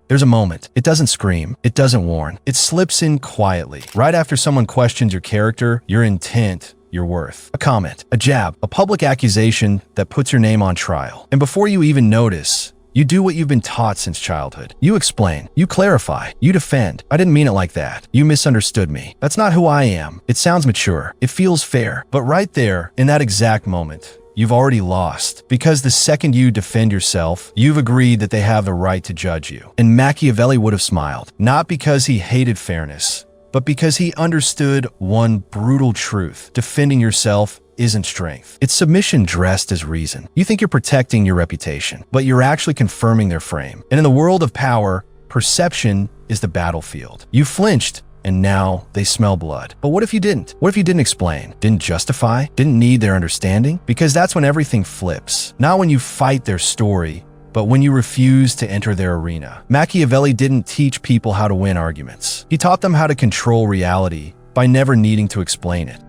There's a moment. It doesn't scream. It doesn't warn. It slips in quietly. Right after someone questions your character, your intent, your worth. A comment, a jab, a public accusation that puts your name on trial. And before you even notice, you do what you've been taught since childhood. You explain, you clarify, you defend. I didn't mean it like that. You misunderstood me. That's not who I am. It sounds mature. It feels fair. But right there, in that exact moment, you've already lost. Because the second you defend yourself, you've agreed that they have the right to judge you. And Machiavelli would have smiled, not because he hated fairness, but because he understood one brutal truth. Defending yourself isn't strength. It's submission dressed as reason. You think you're protecting your reputation, but you're actually confirming their frame. And in the world of power, perception is the battlefield. You flinched, and now they smell blood. But what if you didn't? What if you didn't explain, didn't justify, didn't need their understanding? Because that's when everything flips. Not when you fight their story, but when you refuse to enter their arena. Machiavelli didn't teach people how to win arguments. He taught them how to control reality by never needing to explain it.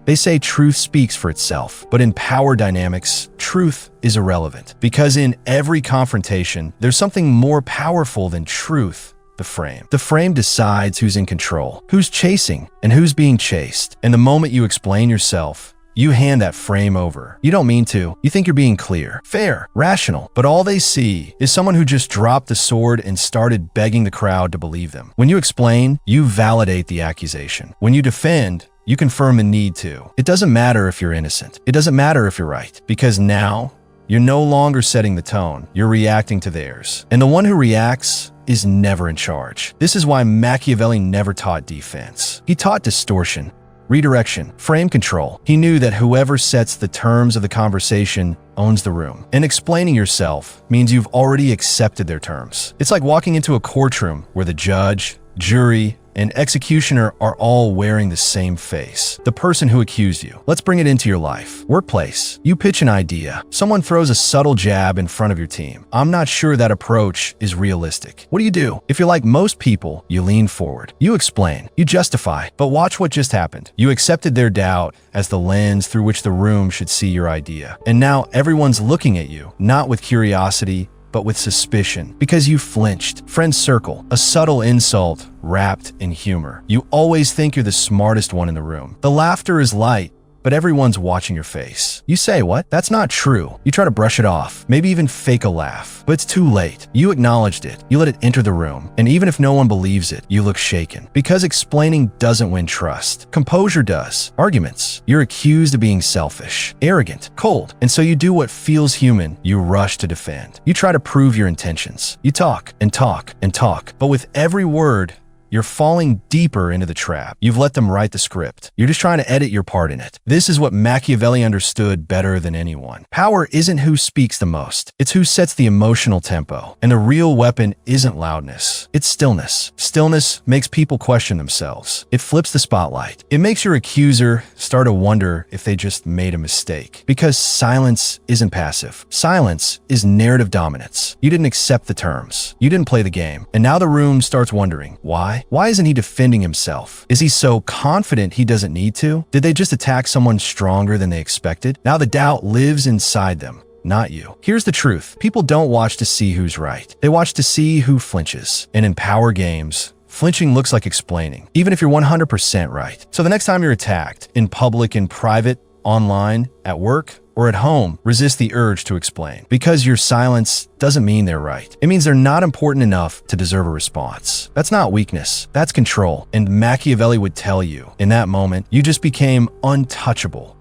They say truth speaks for itself, but in power dynamics, truth is irrelevant. Because in every confrontation, there's something more powerful than truth. The frame. The frame decides who's in control, who's chasing, and who's being chased. And the moment you explain yourself, you hand that frame over. You don't mean to. You think you're being clear, fair, rational, but all they see is someone who just dropped the sword and started begging the crowd to believe them. When you explain, you validate the accusation. When you defend, you confirm the need to. It doesn't matter if you're innocent. It doesn't matter if you're right, because now you're no longer setting the tone. You're reacting to theirs. And the one who reacts is never in charge. This is why Machiavelli never taught defense. He taught distortion, redirection, frame control. He knew that whoever sets the terms of the conversation owns the room. And explaining yourself means you've already accepted their terms. It's like walking into a courtroom where the judge, jury, and executioner are all wearing the same face. The person who accused you. Let's bring it into your life. Workplace. You pitch an idea. Someone throws a subtle jab in front of your team. I'm not sure that approach is realistic. What do? If you're like most people, you lean forward. You explain. You justify. But watch what just happened. You accepted their doubt as the lens through which the room should see your idea. And now everyone's looking at you, not with curiosity, but with suspicion, because you flinched. Friend circle, a subtle insult wrapped in humor. You always think you're the smartest one in the room. The laughter is light, but everyone's watching your face. You say, what? That's not true. You try to brush it off, maybe even fake a laugh, but it's too late. You acknowledged it. You let it enter the room, and even if no one believes it, you look shaken. Because explaining doesn't win trust. Composure does. Arguments. You're accused of being selfish, arrogant, cold, and so you do what feels human. You rush to defend. You try to prove your intentions. You talk and talk and talk, but with every word, you're falling deeper into the trap. You've let them write the script. You're just trying to edit your part in it. This is what Machiavelli understood better than anyone. Power isn't who speaks the most. It's who sets the emotional tempo. And the real weapon isn't loudness. It's stillness. Stillness makes people question themselves. It flips the spotlight. It makes your accuser start to wonder if they just made a mistake. Because silence isn't passive. Silence is narrative dominance. You didn't accept the terms. You didn't play the game. And now the room starts wondering, why? Why isn't he defending himself? Is he so confident he doesn't need to? Did they just attack someone stronger than they expected? Now the doubt lives inside them, not you. Here's the truth. People don't watch to see who's right. They watch to see who flinches. And in power games, flinching looks like explaining, even if you're 100% right. So the next time you're attacked, in public, in private, online, at work, or at home, resist the urge to explain. Because your silence doesn't mean they're right. It means they're not important enough to deserve a response. That's not weakness. That's control. And Machiavelli would tell you, in that moment, you just became untouchable.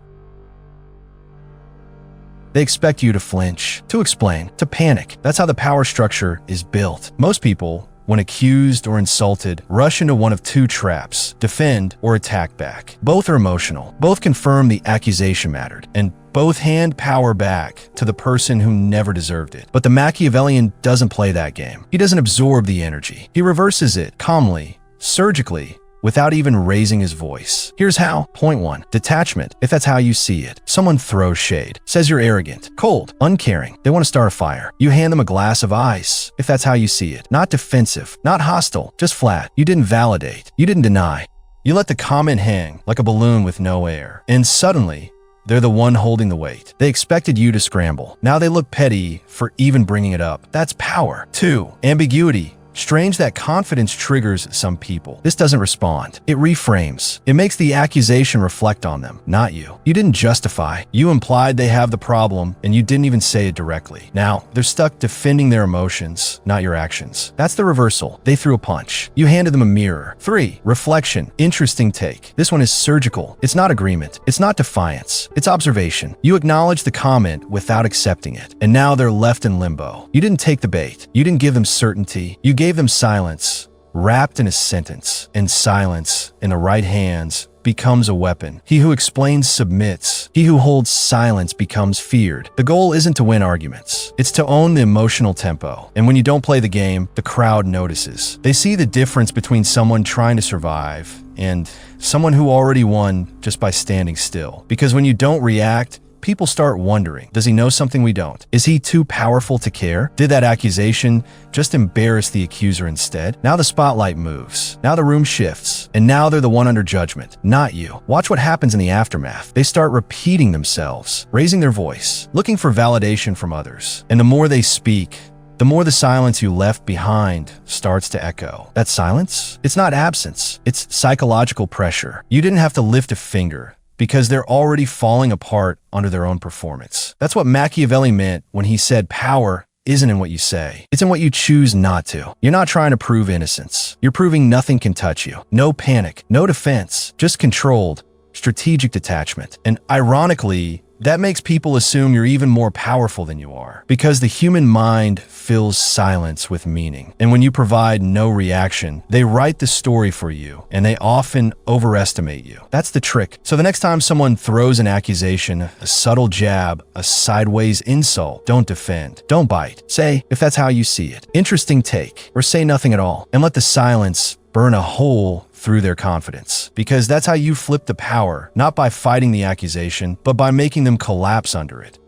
They expect you to flinch, to explain, to panic. That's how the power structure is built. Most people, when accused or insulted, rush into one of two traps: defend or attack back. Both are emotional. Both confirm the accusation mattered. And both hand power back to the person who never deserved it. But the Machiavellian doesn't play that game. He doesn't absorb the energy. He reverses it calmly, surgically, without even raising his voice. Here's how. Point 1. Detachment, if that's how you see it. Someone throws shade, says you're arrogant, cold, uncaring. They want to start a fire. You hand them a glass of ice, if that's how you see it. Not defensive, not hostile, just flat. You didn't validate. You didn't deny. You let the comment hang like a balloon with no air. And suddenly, they're the one holding the weight. They expected you to scramble. Now they look petty for even bringing it up. That's power. 2. Ambiguity. Strange that confidence triggers some people. This doesn't respond. It reframes. It makes the accusation reflect on them, not you. You didn't justify. You implied they have the problem, and you didn't even say it directly. Now, they're stuck defending their emotions, not your actions. That's the reversal. They threw a punch. You handed them a mirror. 3. Reflection. Interesting take. This one is surgical. It's not agreement. It's not defiance. It's observation. You acknowledge the comment without accepting it, and now they're left in limbo. You didn't take the bait. You didn't give them certainty. You gave them silence, wrapped in a sentence, and silence in the right hands becomes a weapon. He who explains submits. He who holds silence becomes feared. The goal isn't to win arguments. It's to own the emotional tempo. And when you don't play the game, the crowd notices. They see the difference between someone trying to survive and someone who already won just by standing still. Because when you don't react, people start wondering, does he know something we don't? Is he too powerful to care? Did that accusation just embarrass the accuser instead? Now the spotlight moves. Now the room shifts. And now they're the one under judgment, not you. Watch what happens in the aftermath. They start repeating themselves, raising their voice, looking for validation from others. And the more they speak, the more the silence you left behind starts to echo. That silence? It's not absence. It's psychological pressure. You didn't have to lift a finger, because they're already falling apart under their own performance. That's what Machiavelli meant when he said power isn't in what you say. It's in what you choose not to. You're not trying to prove innocence. You're proving nothing can touch you. No panic, no defense, just controlled, strategic detachment. And ironically, that makes people assume you're even more powerful than you are, because the human mind fills silence with meaning. And when you provide no reaction, they write the story for you, and they often overestimate you. That's the trick. So the next time someone throws an accusation, a subtle jab, a sideways insult, don't defend. Don't bite. Say, if that's how you see it, interesting take, or say nothing at all, and let the silence burn a hole through their confidence. Because that's how you flip the power, not by fighting the accusation, but by making them collapse under it.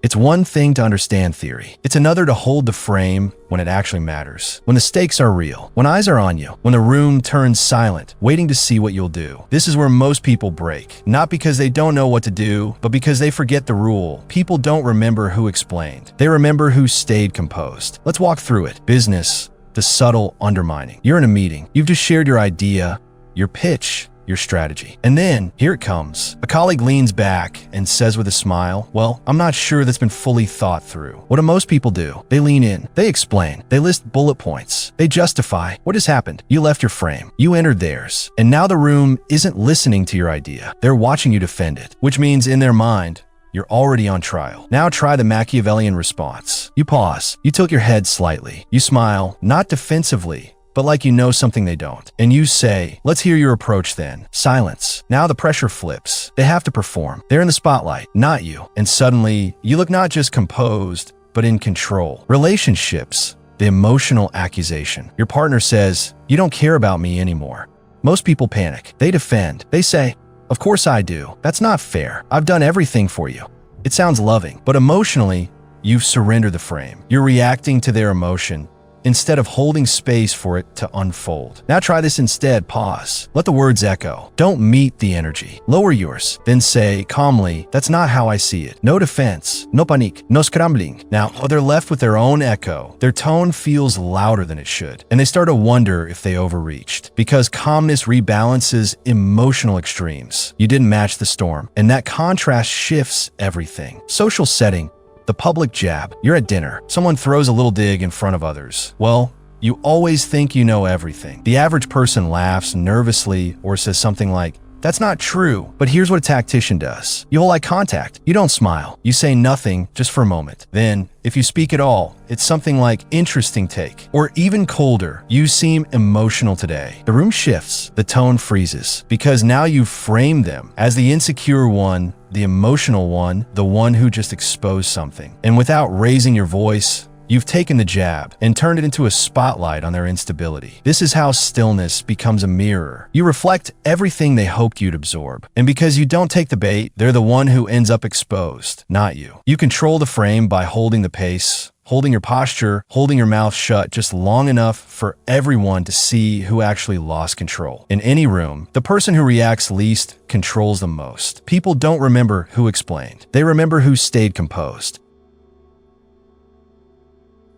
It's one thing to understand theory. It's another to hold the frame when it actually matters. When the stakes are real, when eyes are on you, when the room turns silent, waiting to see what you'll do. This is where most people break. Not because they don't know what to do, but because they forget the rule. People don't remember who explained. They remember who stayed composed. Let's walk through it. Business. The subtle undermining. You're in a meeting. You've just shared your idea, your pitch, your strategy. And then, here it comes. A colleague leans back and says with a smile, well, I'm not sure that's been fully thought through. What do most people do? They lean in. They explain. They list bullet points. They justify. What has happened? You left your frame. You entered theirs. And now the room isn't listening to your idea. They're watching you defend it, which means in their mind, you're already on trial. Now try the Machiavellian response. You pause. You tilt your head slightly. You smile, not defensively, but like you know something they don't. And you say, let's hear your approach then. Silence. Now the pressure flips. They have to perform. They're in the spotlight, not you. And suddenly, you look not just composed, but in control. Relationships. The emotional accusation. Your partner says, you don't care about me anymore. Most people panic. They defend. They say, of course I do. That's not fair. I've done everything for you. It sounds loving, but emotionally, you've surrendered the frame. You're reacting to their emotion instead of holding space for it to unfold. Now try this instead. Pause. Let the words echo. Don't meet the energy. Lower yours. Then say calmly, that's not how I see it. No defense. No panique. No scrambling. Now, they're left with their own echo. Their tone feels louder than it should. And they start to wonder if they overreached. Because calmness rebalances emotional extremes. You didn't match the storm. And that contrast shifts everything. Social setting. The public jab. You're at dinner. Someone throws a little dig in front of others. Well, you always think you know everything. The average person laughs nervously or says something like, that's not true. But here's what a tactician does. You hold eye contact. You don't smile. You say nothing just for a moment. Then, if you speak at all, it's something like interesting take. Or even colder, you seem emotional today. The room shifts. The tone freezes. Because now you've framed them as the insecure one, the emotional one, the one who just exposed something. And without raising your voice, you've taken the jab and turned it into a spotlight on their instability. This is how stillness becomes a mirror. You reflect everything they hoped you'd absorb. And because you don't take the bait, they're the one who ends up exposed, not you. You control the frame by holding the pace, holding your posture, holding your mouth shut just long enough for everyone to see who actually lost control. In any room, the person who reacts least controls the most. People don't remember who explained. They remember who stayed composed.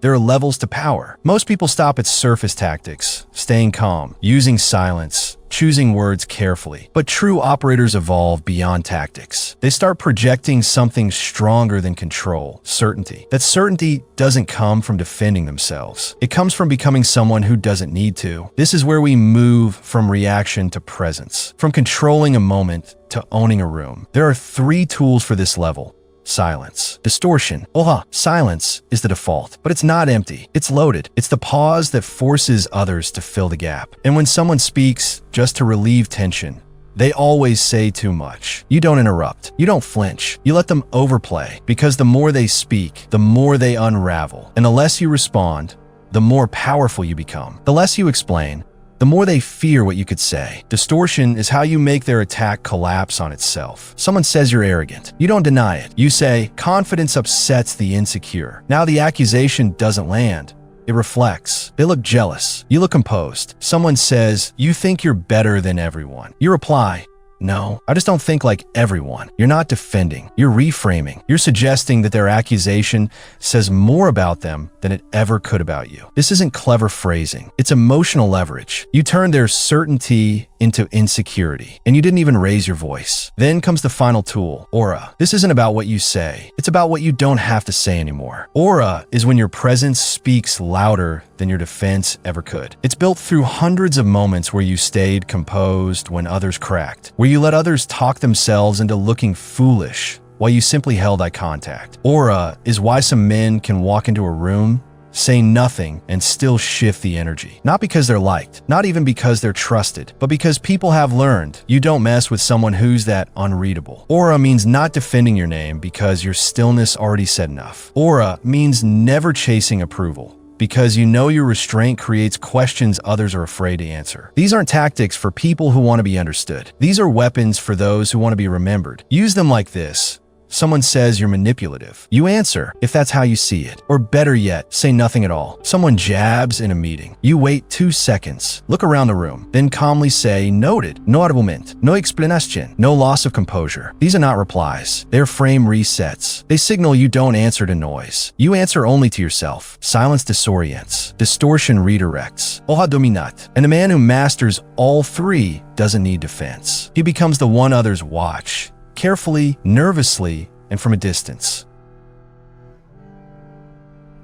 There are levels to power. Most people stop at surface tactics, staying calm, using silence, choosing words carefully. But true operators evolve beyond tactics. They start projecting something stronger than control, certainty. That certainty doesn't come from defending themselves. It comes from becoming someone who doesn't need to. This is where we move from reaction to presence, from controlling a moment to owning a room. There are 3 tools for this level. Silence. Distortion. Silence is the default, but it's not empty. It's loaded. It's the pause that forces others to fill the gap. And when someone speaks just to relieve tension, they always say too much. You don't interrupt. You don't flinch. You let them overplay, because the more they speak, the more they unravel. And the less you respond, the more powerful you become. The less you explain, the more they fear what you could say. Distortion is how you make their attack collapse on itself. Someone says you're arrogant. You don't deny it. You say, confidence upsets the insecure. Now the accusation doesn't land. It reflects. They look jealous. You look composed. Someone says, you think you're better than everyone. You reply, no, I just don't think like everyone. You're not defending. You're reframing. You're suggesting that their accusation says more about them than it ever could about you. This isn't clever phrasing. It's emotional leverage. You turn their certainty into insecurity, and you didn't even raise your voice. Then comes the final tool, aura. This isn't about what you say. It's about what you don't have to say anymore. Aura is when your presence speaks louder than your defense ever could. It's built through hundreds of moments where you stayed composed when others cracked, where you let others talk themselves into looking foolish while you simply held eye contact. Aura is why some men can walk into a room, say nothing, and still shift the energy. Not because they're liked, not even because they're trusted, but because people have learned you don't mess with someone who's that unreadable. Aura means not defending your name because your stillness already said enough. Aura means never chasing approval, because you know your restraint creates questions others are afraid to answer. These aren't tactics for people who want to be understood. These are weapons for those who want to be remembered. Use them like this. Someone says you're manipulative. You answer if that's how you see it. Or better yet, say nothing at all. Someone jabs in a meeting. You wait 2 seconds, look around the room, then calmly say, noted, no argument, no explanation, no loss of composure. These are not replies. They're frame resets. They signal you don't answer to noise. You answer only to yourself. Silence disorients. Distortion redirects. Oha dominat. And the man who masters all 3 doesn't need defense. He becomes the one others watch, carefully, nervously, and from a distance.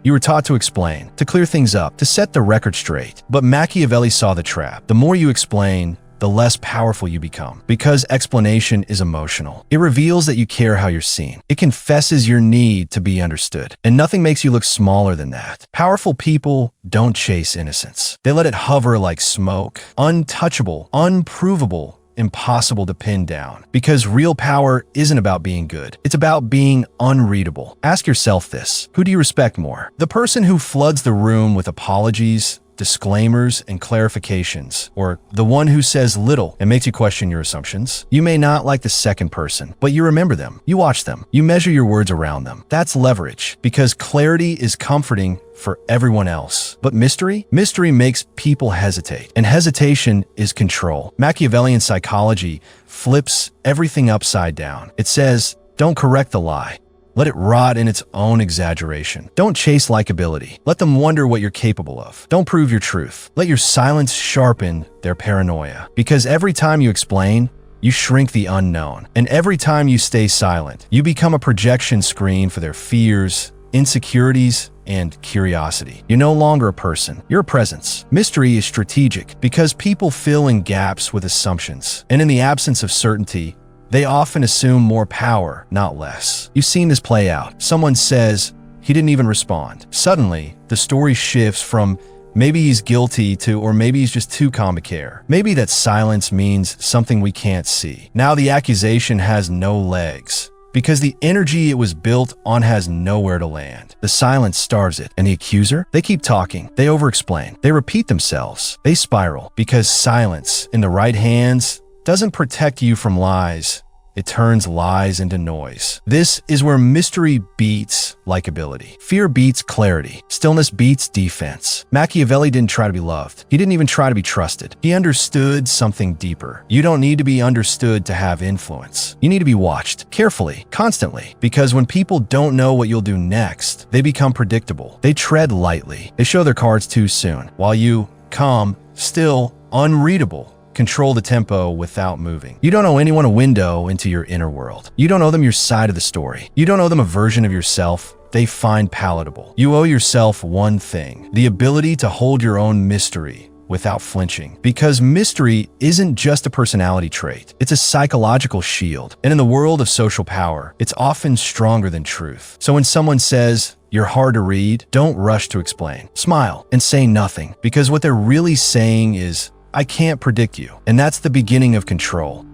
You were taught to explain, to clear things up, to set the record straight. But Machiavelli saw the trap. The more you explain, the less powerful you become, because explanation is emotional. It reveals that you care how you're seen. It confesses your need to be understood. And nothing makes you look smaller than that. Powerful people don't chase innocence. They let it hover like smoke, untouchable, unprovable, impossible to pin down. Because real power isn't about being good. It's about being unreadable. Ask yourself this. Who do you respect more? The person who floods the room with apologies, disclaimers, and clarifications, or the one who says little and makes you question your assumptions? You may not like the second person, but you remember them. You watch them. You measure your words around them. That's leverage, because clarity is comforting for everyone else. But mystery? Mystery makes people hesitate, and hesitation is control. Machiavellian psychology flips everything upside down. It says, don't correct the lie. Let it rot in its own exaggeration. Don't chase likability. Let them wonder what you're capable of. Don't prove your truth. Let your silence sharpen their paranoia. Because every time you explain, you shrink the unknown. And every time you stay silent, you become a projection screen for their fears, insecurities, and curiosity. You're no longer a person. You're a presence. Mystery is strategic because people fill in gaps with assumptions. And in the absence of certainty, they often assume more power, not less. You've seen this play out. Someone says, he didn't even respond. Suddenly, the story shifts from maybe he's guilty to, or maybe he's just too calm to care. Maybe that silence means something we can't see. Now the accusation has no legs, because the energy it was built on has nowhere to land. The silence starves it. And the accuser? They keep talking. They over-explain. They repeat themselves. They spiral, because silence in the right hands doesn't protect you from lies. it turns lies into noise. This is where mystery beats likability. Fear beats clarity. Stillness beats defense. Machiavelli didn't try to be loved. He didn't even try to be trusted. He understood something deeper. You don't need to be understood to have influence. You need to be watched carefully, constantly, because when people don't know what you'll do next, they become predictable. They tread lightly. They show their cards too soon, while you, calm, still, unreadable, control the tempo without moving. You don't owe anyone a window into your inner world. You don't owe them your side of the story. You don't owe them a version of yourself they find palatable. You owe yourself one thing: the ability to hold your own mystery without flinching. Because mystery isn't just a personality trait, it's a psychological shield. And in the world of social power, it's often stronger than truth. So when someone says, "You're hard to read," don't rush to explain. Smile and say nothing, because what they're really saying is, "I can't predict you." And that's the beginning of control.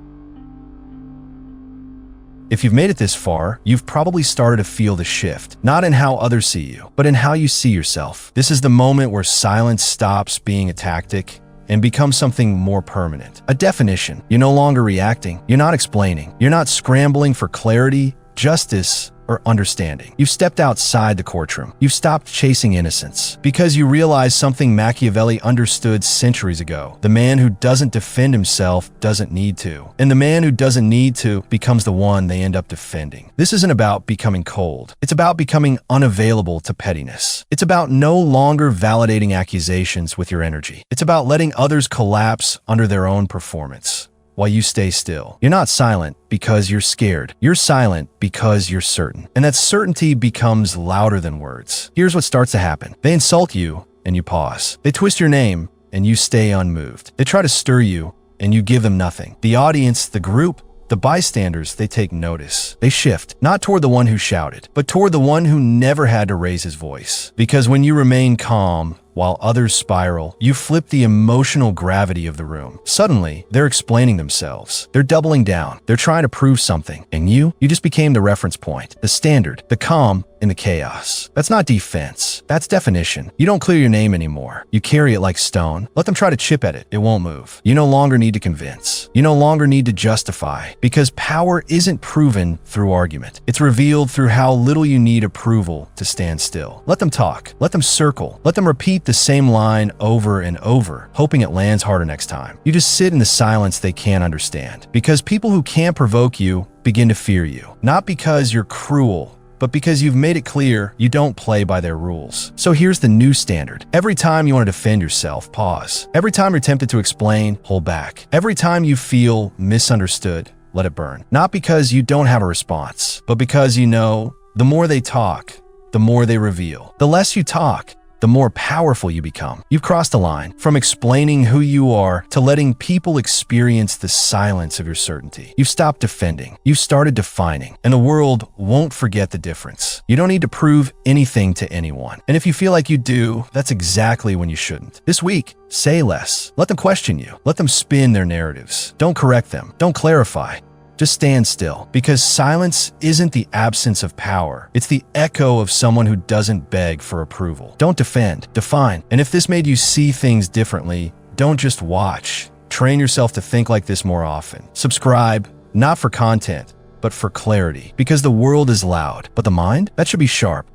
If you've made it this far, you've probably started to feel the shift, not in how others see you, but in how you see yourself. This is the moment where silence stops being a tactic and becomes something more permanent. A definition. You're no longer reacting. You're not explaining. You're not scrambling for clarity, justice, or understanding. You've stepped outside the courtroom. You've stopped chasing innocence because you realize something Machiavelli understood centuries ago. The man who doesn't defend himself doesn't need to. And the man who doesn't need to becomes the one they end up defending. This isn't about becoming cold. It's about becoming unavailable to pettiness. It's about no longer validating accusations with your energy. It's about letting others collapse under their own performance while you stay still. You're not silent because you're scared. You're silent because you're certain. And that certainty becomes louder than words. Here's what starts to happen. They insult you and you pause. They twist your name and you stay unmoved. They try to stir you and you give them nothing. The audience, the group, the bystanders, they take notice. They shift, not toward the one who shouted, but toward the one who never had to raise his voice. Because when you remain calm, while others spiral, you flip the emotional gravity of the room. Suddenly, they're explaining themselves. They're doubling down. They're trying to prove something. And you just became the reference point, the standard, the calm in the chaos. That's not defense. That's definition. You don't clear your name anymore. You carry it like stone. Let them try to chip at it. It won't move. You no longer need to convince. You no longer need to justify. Because power isn't proven through argument. It's revealed through how little you need approval to stand still. Let them talk. Let them circle. Let them repeat the same line over and over, hoping it lands harder next time. You just sit in the silence they can't understand. Because people who can't provoke you begin to fear you. Not because you're cruel, but because you've made it clear you don't play by their rules. So here's the new standard. Every time you want to defend yourself, pause. Every time you're tempted to explain, hold back. Every time you feel misunderstood, let it burn. Not because you don't have a response, but because you know the more they talk, the more they reveal. The less you talk, the more powerful you become. You've crossed the line from explaining who you are to letting people experience the silence of your certainty. You've stopped defending. You've started defining, and the world won't forget the difference. You don't need to prove anything to anyone. And if you feel like you do, that's exactly when you shouldn't. This week, say less. Let them question you. Let them spin their narratives. Don't correct them. Don't clarify. Just stand still, because silence isn't the absence of power. It's the echo of someone who doesn't beg for approval. Don't defend, define. And if this made you see things differently, don't just watch. Train yourself to think like this more often. Subscribe, not for content, but for clarity. Because the world is loud, but the mind, that should be sharp.